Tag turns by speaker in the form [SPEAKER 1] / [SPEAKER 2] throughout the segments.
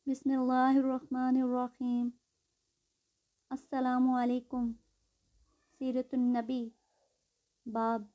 [SPEAKER 1] बिस्मिल्लाहिर्रहमानिर्रहीम। अस्सलामु अलैकुम। सीरतुन नबी बाब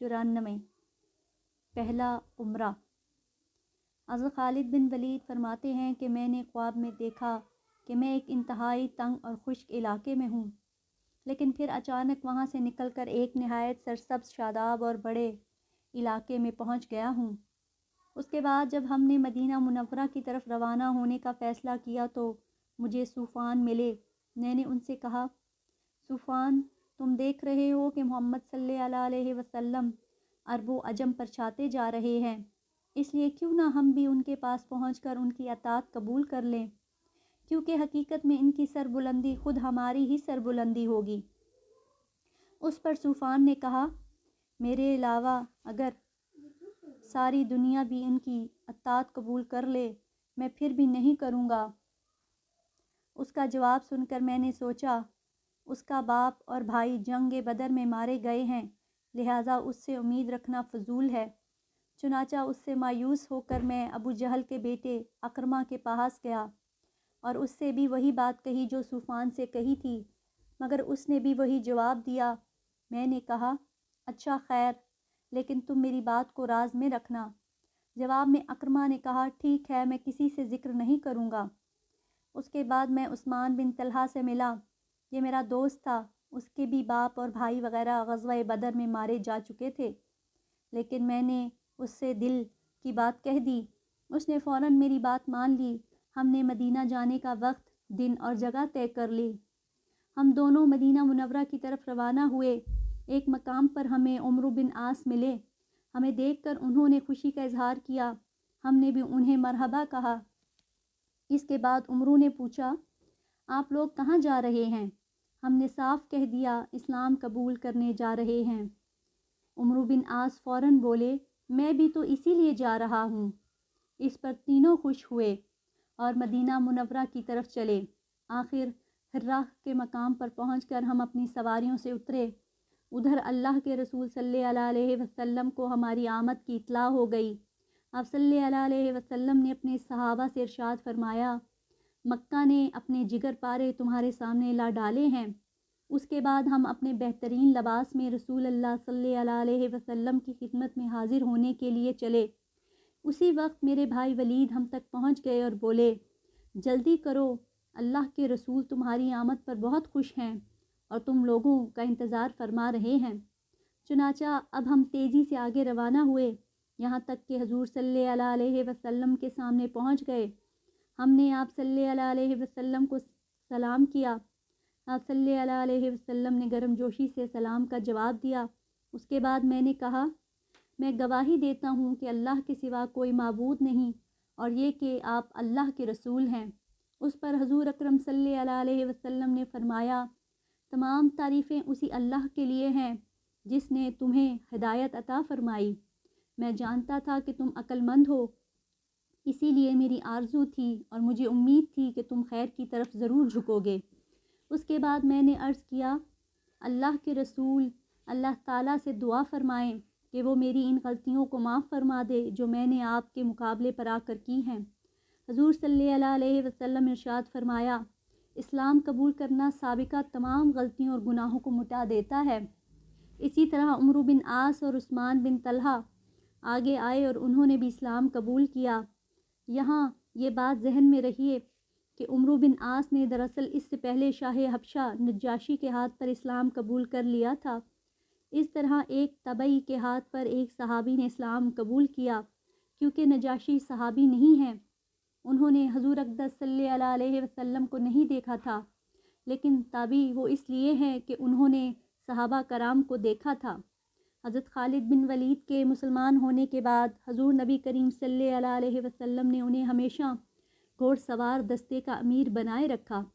[SPEAKER 1] 94। पहला उम्रा। हज़रत खालिद बिन वलीद फरमाते हैं कि मैंने ख्वाब में देखा कि मैं एक इंतहाई तंग और खुश्क इलाके में हूँ, लेकिन फिर अचानक वहाँ से निकलकर एक नहायत सरसब्ज़ शादाब और बड़े इलाके में पहुँच गया हूँ। उसके बाद जब हमने मदीना मुनव्वरा की तरफ रवाना होने का फ़ैसला किया तो मुझे सूफ़ान मिले। मैंने उनसे कहा, सूफ़ान, तुम देख रहे हो कि मोहम्मद सल्लल्लाहु अलैहि वसल्लम अरबो अजम पर छाते जा रहे हैं, इसलिए क्यों ना हम भी उनके पास पहुंचकर उनकी अताअत कबूल कर लें, क्योंकि हकीकत में इनकी सरबुलंदी खुद हमारी ही सरबुलंदी होगी। उस पर सूफ़ान ने कहा, मेरे अलावा अगर सारी दुनिया भी इनकी अताअत कबूल कर ले, मैं फिर भी नहीं करूँगा। उसका जवाब सुनकर मैंने सोचा, उसका बाप और भाई जंग बदर में मारे गए हैं, लिहाजा उससे उम्मीद रखना फजूल है। चुनाचा उससे मायूस होकर मैं अबू जहल के बेटे अकरमा के पास गया और उससे भी वही बात कही जो सूफ़ान से कही थी, मगर उसने भी वही जवाब दिया। मैंने कहा, अच्छा खैर, लेकिन तुम मेरी बात को राज में रखना। जवाब में अकरमा ने कहा, ठीक है, मैं किसी से ज़िक्र नहीं करूँगा। उसके बाद मैं उस्मान बिन तलहा से मिला। ये मेरा दोस्त था। उसके भी बाप और भाई वग़ैरह ग़ज़वा बदर में मारे जा चुके थे, लेकिन मैंने उससे दिल की बात कह दी। उसने फ़ौरन मेरी बात मान ली। हमने मदीना जाने का वक्त, दिन और जगह तय कर ली। हम दोनों मदीना मुनव्वरा की तरफ रवाना हुए। एक मकाम पर हमें उमर बिन आस मिले। हमें देखकर उन्होंने खुशी का इजहार किया। हमने भी उन्हें मरहबा कहा। इसके बाद उमर ने पूछा, आप लोग कहाँ जा रहे हैं? हमने साफ कह दिया, इस्लाम कबूल करने जा रहे हैं। उमर बिन आस फ़ौरन बोले, मैं भी तो इसीलिए जा रहा हूँ। इस पर तीनों खुश हुए और मदीना मुनव्वरा की तरफ चले। आखिर हिर्रा के मकाम पर पहुंचकर हम अपनी सवारियों से उतरे। उधर अल्लाह के रसूल सल्लल्लाहु अलैहि वसल्लम को हमारी आमद की इत्तला हो गई। आप सल्लल्लाहु अलैहि वसल्लम ने अपने सहाबा से इरशाद फरमाया, मक्का ने अपने जिगर पारे तुम्हारे सामने ला डाले हैं। उसके बाद हम अपने बेहतरीन लिबास में रसूल अल्लाह सल्लल्लाहु अलैहि वसल्लम की खिदमत में हाजिर होने के लिए चले। उसी वक्त मेरे भाई वलीद हम तक पहुंच गए और बोले, जल्दी करो, अल्लाह के रसूल तुम्हारी आमद पर बहुत खुश हैं और तुम लोगों का इंतज़ार फरमा रहे हैं। चुनाचा अब हम तेज़ी से आगे रवाना हुए, यहाँ तक कि हजूर सल्लल्लाहु अलैहि वसल्लम के सामने पहुँच गए। हमने आप सल्लल्लाहु अलैहि वसल्लम को सलाम किया। आप सल्लल्लाहु अलैहि वसल्लम ने गर्मजोशी से सलाम का जवाब दिया। उसके बाद मैंने कहा, मैं गवाही देता हूँ कि अल्लाह के सिवा कोई माबूद नहीं और ये कि आप अल्लाह के रसूल हैं। उस पर हजूर अकरम सल्लल्लाहु अलैहि वसल्लम ने फरमाया, तमाम तारीफ़ें उसी अल्लाह के लिए हैं जिसने तुम्हें हिदायत अता फ़रमाई। मैं जानता था कि तुम अक्लमंद हो, इसीलिए मेरी आरज़ू थी और मुझे उम्मीद थी कि तुम खैर की तरफ ज़रूर झुकोगे। उसके बाद मैंने अर्ज़ किया, अल्लाह के रसूल अल्लाह ताला से दुआ फ़रमाएं कि वो मेरी इन गलतियों को माफ़ फ़रमा दे जो मैंने आपके मुकाबले पर आकर की हैं। हजूर सल्लल्लाहु अलैहि वसल्लम इरशाद फरमाया, इस्लाम कबूल करना साबिका तमाम गलतियों और गुनाहों को मिटा देता है। इसी तरह उमर बिन आस और उस्मान बिन तलहा आगे आए और उन्होंने भी इस्लाम कबूल किया। यहाँ ये बात जहन में रहिए कि उमर बिन आस ने दरअसल इससे पहले शाह हबशा नजाशी के हाथ पर इस्लाम कबूल कर लिया था। इस तरह एक तबई के हाथ पर एक सहाबी ने इस्लाम कबूल किया। क्योंकि नजाशी सहाबी नहीं हैं, उन्होंने हजूर अक़दस सल्लल्लाहु अलैहि वसल्लम को नहीं देखा था, लेकिन ताबी वो इसलिए हैं कि उन्होंने सहाबा कराम को देखा था। हज़रत खालिद बिन वलीद के मुसलमान होने के बाद हजूर नबी करीम सल्लल्लाहु अलैहि वसल्लम ने उन्हें हमेशा घोड़सवार दस्ते का अमीर बनाए रखा।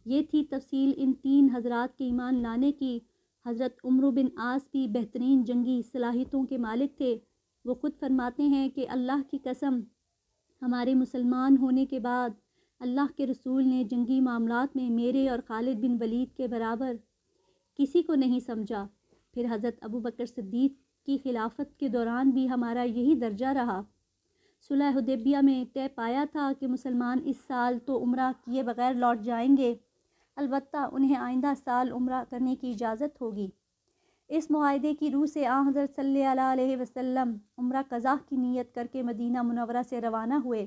[SPEAKER 1] ये थी तफसील इन तीन हजरात के ईमान लाने की। हज़रत उमर बिन आस भी बेहतरीन जंगी सलाहियतों के मालिक थे। वो ख़ुद फरमाते हैं कि अल्लाह की कसम, हमारे मुसलमान होने के बाद अल्लाह के रसूल ने जंगी मामलात में मेरे और खालिद बिन वलीद के बराबर किसी को नहीं समझा। फिर हज़रत अबू बकर सिद्दीक़ की खिलाफत के दौरान भी हमारा यही दर्जा रहा। صلح حدیبیہ میں طے پایا تھا کہ مسلمان اس سال تو عمرہ کیے بغیر لوٹ جائیں گے، البتہ انہیں آئندہ سال عمرہ کرنے کی اجازت ہوگی۔ اس معاہدے کی روح سے حضرت صلی اللہ علیہ وسلم عمرہ قضا کی نیت کر کے مدینہ منورہ سے روانہ ہوئے۔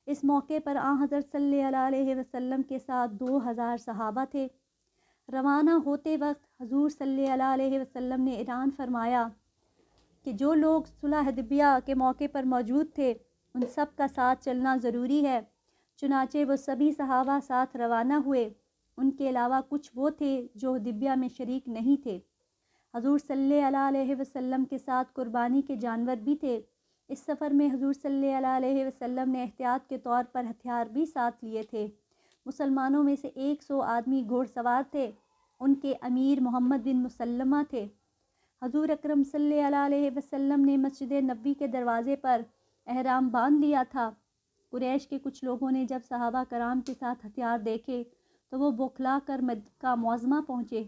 [SPEAKER 1] اس موقع پر حضرت صلی اللہ علیہ وسلم کے ساتھ 2000 صحابہ تھے۔ روانہ ہوتے وقت حضور صلی اللہ علیہ وسلم نے اعلان فرمایا کہ جو لوگ صلح حدیبیہ کے موقع پر موجود تھے ان سب کا ساتھ چلنا ضروری ہے۔ چنانچہ وہ سبھی صحابہ ساتھ روانہ ہوئے۔ ان کے علاوہ کچھ وہ تھے جو حدیبیہ میں شریک نہیں تھے۔ حضور صلی اللہ علیہ وسلم کے ساتھ قربانی کے جانور بھی تھے۔ اس سفر میں حضور صلی اللہ علیہ وسلم نے احتیاط کے طور پر ہتھیار بھی ساتھ لیے تھے۔ مسلمانوں میں سے 100 آدمی گھوڑ سوار تھے۔ ان کے امیر محمد بن مسلمہ تھے۔ حضور اکرم صلی اللہ علیہ وسلم نے مسجد نبوی کے دروازے پر احرام باندھ لیا تھا۔ قریش کے کچھ لوگوں نے جب صحابہ کرام کے ساتھ ہتھیار دیکھے تو وہ بوکھلا کر مکہ معظمہ پہنچے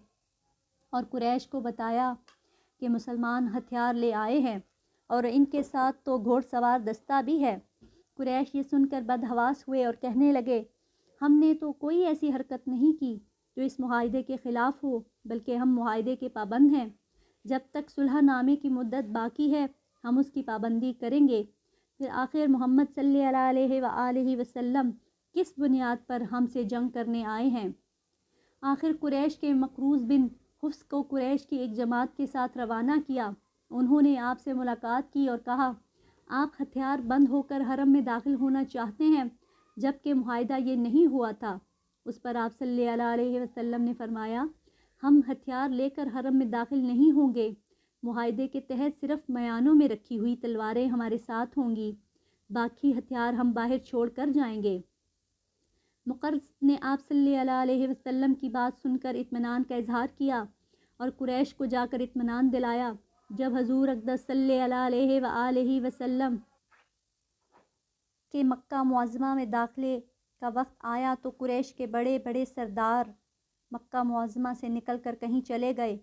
[SPEAKER 1] اور قریش کو بتایا کہ مسلمان ہتھیار لے آئے ہیں اور ان کے ساتھ تو گھوڑ سوار دستہ بھی ہے۔ قریش یہ سن کر بدحواس ہوئے اور کہنے لگے، ہم نے تو کوئی ایسی حرکت نہیں کی جو اس معاہدے کے خلاف ہو، بلکہ ہم معاہدے کے پابند ہیں۔ جب تک صلح نامے کی مدت باقی ہے ہم اس کی پابندی کریں گے۔ پھر آخر محمد صلی اللہ علیہ وآلہ وسلم کس بنیاد پر ہم سے جنگ کرنے آئے ہیں؟ آخر قریش کے مقروض بن حفص کو قریش کی ایک جماعت کے ساتھ روانہ کیا۔ انہوں نے آپ سے ملاقات کی اور کہا، آپ ہتھیار بند ہو کر حرم میں داخل ہونا چاہتے ہیں جبکہ معاہدہ یہ نہیں ہوا تھا۔ اس پر آپ صلی اللہ علیہ وسلم نے فرمایا، ہم ہتھیار لے کر حرم میں داخل نہیں ہوں گے۔ معاہدے کے تحت صرف میانوں میں رکھی ہوئی تلواریں ہمارے ساتھ ہوں گی، باقی ہتھیار ہم باہر چھوڑ کر جائیں گے۔ مقرظ نے آپ صلی اللہ علیہ وسلم کی بات سن کر اطمینان کا اظہار کیا اور قریش کو جا کر اطمینان دلایا۔ جب حضور اقدس صلی اللہ علیہ وآلہ وسلم کے مکہ معظمہ میں داخلے کا وقت آیا تو قریش کے بڑے بڑے سردار مکہ معظمہ سے نکل کر کہیں چلے گئے۔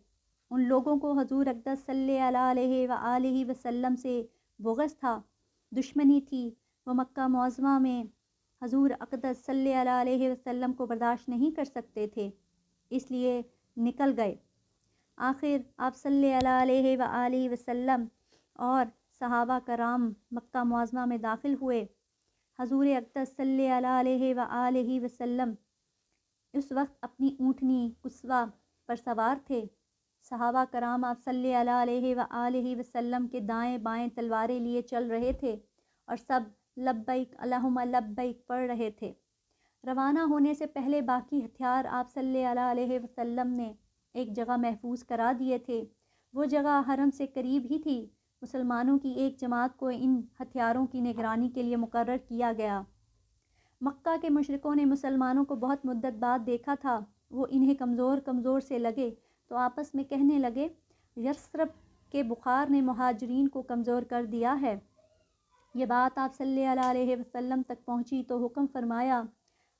[SPEAKER 1] ان لوگوں کو حضور اقدس صلی اللہ علیہ وآلہ وسلم سے بغض تھا، دشمنی تھی۔ وہ مکہ معظمہ میں حضور اقدس صلی اللہ علیہ وسلم کو برداشت نہیں کر سکتے تھے، اس لیے نکل گئے۔ آخر آپ صلی اللہ علیہ وآلہ وسلم اور صحابہ کرام مکہ معظمہ میں داخل ہوئے۔ حضور اقدس صلی اللہ علیہ وآلہ وسلم اس وقت اپنی اونٹنی قصوہ پر سوار تھے۔ صحابہ کرام آپ صلی اللہ علیہ وآلہ وسلم کے دائیں بائیں تلواریں لیے چل رہے تھے اور سب لبیک اللہم لبیک پڑھ رہے تھے۔ روانہ ہونے سے پہلے باقی ہتھیار آپ صلی اللہ علیہ وسلم نے ایک جگہ محفوظ کرا دیے تھے۔ وہ جگہ حرم سے قریب ہی تھی۔ مسلمانوں کی ایک جماعت کو ان ہتھیاروں کی نگرانی کے لیے مقرر کیا گیا۔ مکہ کے مشرکوں نے مسلمانوں کو بہت مدت بعد دیکھا تھا۔ وہ انہیں کمزور کمزور سے لگے تو آپس میں کہنے لگے، یثرب کے بخار نے مہاجرین کو کمزور کر دیا ہے۔ یہ بات آپ صلی اللہ علیہ وسلم تک پہنچی تو حکم فرمایا،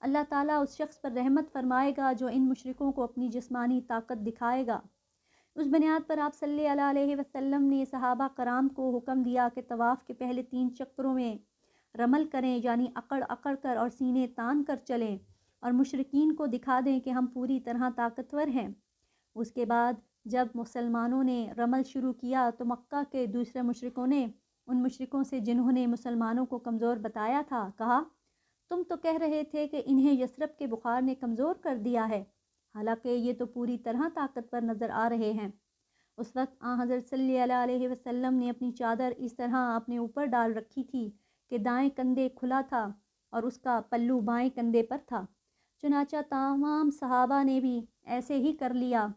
[SPEAKER 1] اللہ تعالیٰ اس شخص پر رحمت فرمائے گا جو ان مشرکوں کو اپنی جسمانی طاقت دکھائے گا۔ اس بنیاد پر آپ صلی اللہ علیہ وسلم نے صحابہ کرام کو حکم دیا کہ طواف کے پہلے 3 چکروں میں رمل کریں، یعنی اکڑ اکڑ کر اور سینے تان کر چلیں اور مشرکین کو دکھا دیں کہ ہم پوری طرح طاقتور ہیں۔ اس کے بعد جب مسلمانوں نے رمل شروع کیا تو مکہ کے دوسرے مشرکوں نے ان مشرکوں سے جنہوں نے مسلمانوں کو کمزور بتایا تھا کہا، تم تو کہہ رہے تھے کہ انہیں یثرب کے بخار نے کمزور کر دیا ہے، حالانکہ یہ تو پوری طرح طاقتور نظر آ رہے ہیں۔ اس وقت حضرت صلی اللہ علیہ وسلم نے اپنی چادر اس طرح اپنے اوپر ڈال رکھی تھی کہ دائیں کندھے کھلا تھا اور اس کا پلو بائیں کندھے پر تھا۔ چنانچہ تمام صحابہ نے بھی ایسے ہی کر لیا۔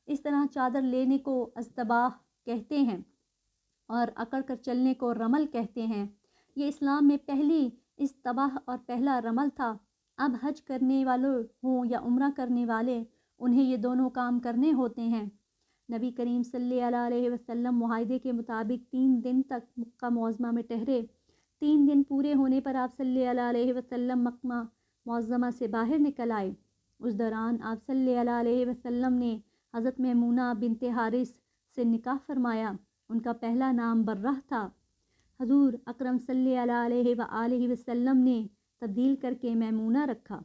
[SPEAKER 1] اس طرح چادر لینے کو اصطباح کہتے ہیں اور اکڑ کر چلنے کو رمل کہتے ہیں۔ یہ اسلام میں پہلی اصطباح اور پہلا رمل تھا۔ اب حج کرنے والوں ہوں یا عمرہ کرنے والے، انہیں یہ دونوں کام کرنے ہوتے ہیں۔ نبی کریم صلی اللہ علیہ وسلم معاہدے کے مطابق 3 دن تک مکہ معظمہ میں ٹھہرے۔ 3 دن پورے ہونے پر آپ صلی اللہ علیہ وسلم مکہ معظمہ سے باہر نکل آئے۔ اس دوران آپ صلی اللہ علیہ وسلم نے حضرت میمونہ بنت حارث سے نکاح فرمایا۔ ان کا پہلا نام برہ تھا۔ حضور اکرم صلی اللہ علیہ وآلہ وسلم نے تبدیل کر کے میمونہ رکھا۔